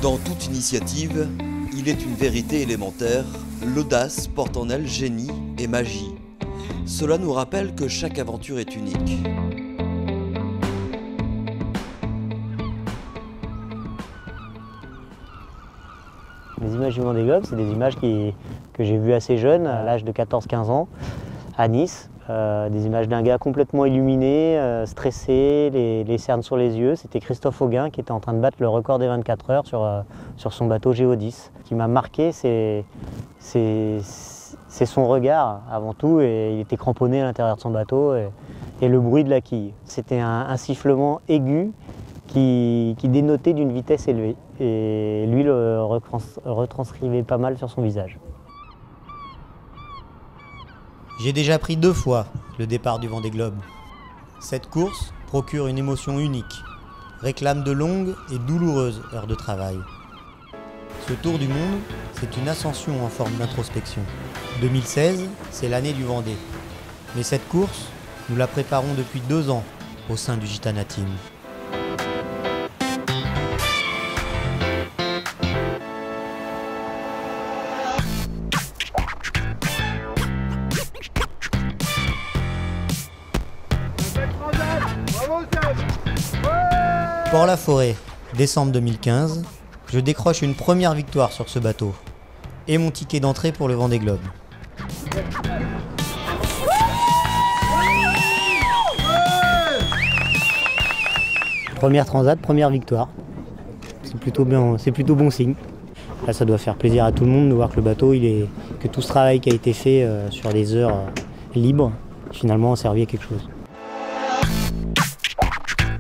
Dans toute initiative, il est une vérité élémentaire, l'audace porte en elle génie et magie. Cela nous rappelle que chaque aventure est unique. Les images du Vendée Globe, c'est des images que j'ai vues assez jeune, à l'âge de 14-15 ans, à Nice. Des images d'un gars complètement illuminé, stressé, les cernes sur les yeux. C'était Christophe Auguin qui était en train de battre le record des 24 heures sur son bateau Géodis. Ce qui m'a marqué, c'est son regard avant tout, et il était cramponné à l'intérieur de son bateau, et le bruit de la quille. C'était un sifflement aigu qui dénotait d'une vitesse élevée, et lui le retranscrivait pas mal sur son visage. J'ai déjà pris 2 fois le départ du Vendée Globe. Cette course procure une émotion unique, réclame de longues et douloureuses heures de travail. Ce tour du monde, c'est une ascension en forme d'introspection. 2016, c'est l'année du Vendée. Mais cette course, nous la préparons depuis 2 ans au sein du Gitana Team. Port-la-Forêt, décembre 2015, je décroche une première victoire sur ce bateau et mon ticket d'entrée pour le Vendée Globe. Première transat, première victoire. C'est plutôt bon signe. Là, ça doit faire plaisir à tout le monde de voir que le bateau, que tout ce travail qui a été fait sur des heures libres, finalement a servi à quelque chose.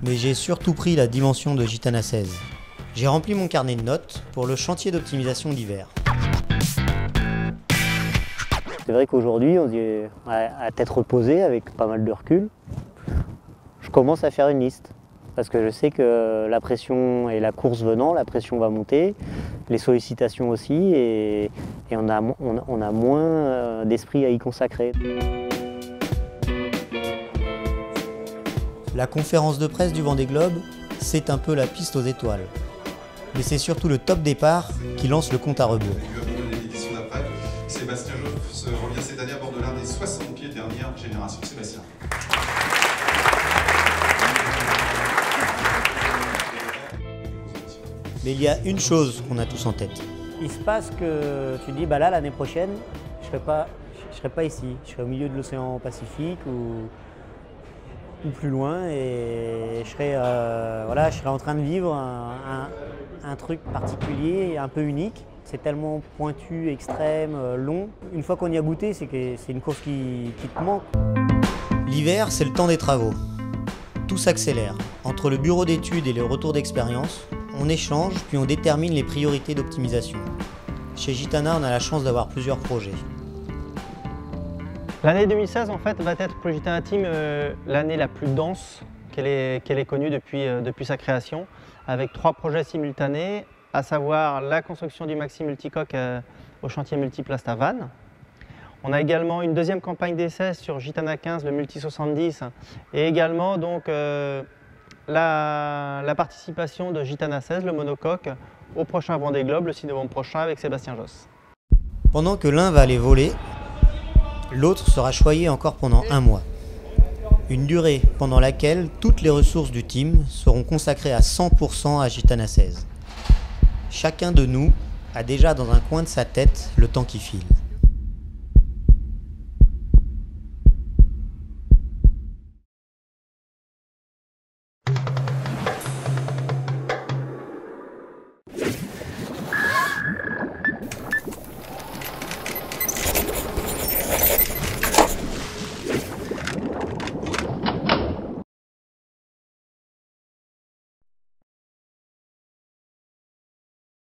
Mais j'ai surtout pris la dimension de Gitana 16. J'ai rempli mon carnet de notes pour le chantier d'optimisation d'hiver. C'est vrai qu'aujourd'hui, on dit à tête reposée, avec pas mal de recul, je commence à faire une liste. Parce que je sais que la pression et la course venant, la pression va monter, les sollicitations aussi, et on a moins d'esprit à y consacrer. La conférence de presse du Vendée Globe, c'est un peu la piste aux étoiles. Mais c'est surtout le top départ qui lance le compte à rebours. L'édition d'après, Sébastien Joffre se revient cette année à bord de l'un des 60 pieds dernière génération. Sébastien. Mais il y a une chose qu'on a tous en tête. Il se passe que tu dis, bah là, l'année prochaine, je serai pas ici. Je serai au milieu de l'océan Pacifique ou plus loin, et je serai en train de vivre un truc particulier, un peu unique. C'est tellement pointu, extrême, long. Une fois qu'on y a goûté, c'est une course qui te manque. L'hiver, c'est le temps des travaux. Tout s'accélère. Entre le bureau d'études et le retour d'expérience, on échange, puis on détermine les priorités d'optimisation. Chez Gitana, on a la chance d'avoir plusieurs projets. L'année 2016, en fait, va être pour le Gitana Team l'année la plus dense qu'elle ait connue depuis sa création, avec 3 projets simultanés, à savoir la construction du Maxi Multicoque au chantier Multiplast à Vannes. On a également une deuxième campagne d'essai sur Gitana 15, le Multi 70, et également donc la participation de Gitana 16, le monocoque, au prochain Vendée Globe, le 6 novembre prochain, avec Sébastien Josse. Pendant que l'un va aller voler, l'autre sera choyé encore pendant 1 mois. Une durée pendant laquelle toutes les ressources du team seront consacrées à 100% à Gitana 16. Chacun de nous a déjà dans un coin de sa tête le temps qui file.